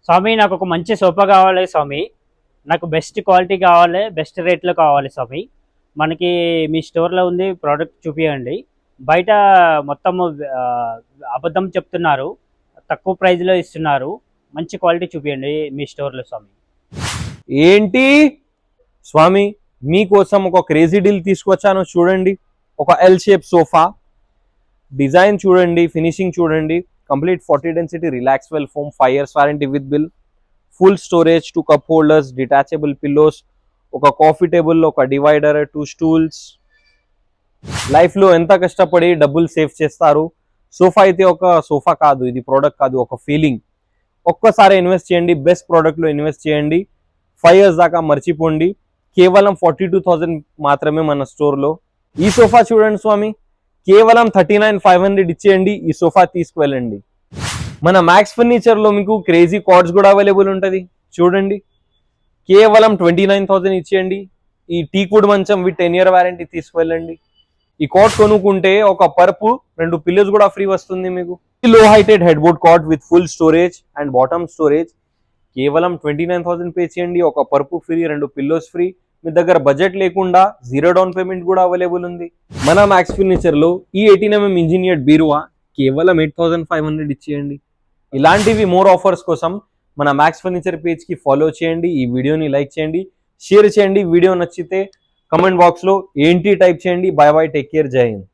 స్వామి నాకు ఒక మంచి సోఫా కావాలి స్వామి. నాకు బెస్ట్ క్వాలిటీ కావాలి, బెస్ట్ రేట్లో కావాలి స్వామి. మనకి మీ స్టోర్లో ఉంది ప్రోడక్ట్ చూపియండి. బయట మొత్తము ఆ, అబద్ధం చెప్తున్నారు, తక్కువ ప్రైస్లో ఇస్తున్నారు. మంచి క్వాలిటీ చూపియండి మీ స్టోర్లో స్వామి. ఏంటి స్వామి, మీకోసం ఒక క్రేజీ డీల్ తీసుకొచ్చాను చూడండి. ఒక ఎల్ షేప్ సోఫా డిజైన్ చూడండి, ఫినిషింగ్ చూడండి. Complete 40 density relax well foam, 5 years warranty with bill, full storage, 2 cup holders, detachable pillows, ఒక కాఫీ టేబుల్, ఒక డివైడర్, 2 స్టూల్స్. లైఫ్లో ఎంత కష్టపడి డబ్బులు సేవ్ చేస్తారు. సోఫా అయితే ఒక సోఫా కాదు, ఇది ప్రోడక్ట్ కాదు, ఒక ఫీలింగ్. ఒక్కసారి ఇన్వెస్ట్ చేయండి, బెస్ట్ ప్రోడక్ట్లో ఇన్వెస్ట్ చేయండి. 5 years దాకా మర్చిపోండి. కేవలం 42,000 మాత్రమే మన స్టోర్లో. ఈ సోఫా చూడండి స్వామి, కేవలం 39,500 ఇచ్చేయండి. ఈ సోఫా తీసుకువెళ్ళండి. మన మ్యాక్స్ ఫర్నిచర్లో మీకు క్రేజీ కార్డ్స్ కూడా అవైలబుల్ ఉంటుంది చూడండి. కేవలం 29,000 ఇచ్చేయండి. ఈ టీకుడ్ మంచం విత్ 10 year వారంటీ తీసుకువెళ్ళండి. ఈ కార్డ్ కొనుక్కుంటే ఒక పరుపు 2 పిల్లోస్ కూడా ఫ్రీ వస్తుంది మీకు. Low heighted head board card with full storage and bottom storage కేవలం 29,000 పే చేయండి. ఒక పరుపు ఫ్రీ, 2 పిల్లోస్ ఫ్రీ. మీ దగ్గర బడ్జెట్ లేకుండా 0 డౌన్ పేమెంట్ కూడా అవైలబుల్ ఉంది. మన మ్యాక్స్ ఫర్నిచర్లో ఈ 18mm ఇంజనీర్డ్ బీరువా కేవలం 8,500 ఇచ్చేయండి. ఇలాంటివి మోర్ ఆఫర్స్ కోసం మన మ్యాక్స్ ఫర్నిచర్ పేజ్కి ఫాలో చేయండి. ఈ వీడియోని లైక్ చేయండి, షేర్ చేయండి. వీడియో నచ్చితే కమెంట్ బాక్స్లో ఏంటి టైప్ చేయండి. బై బై, టేక్ కేర్, జై హింద్.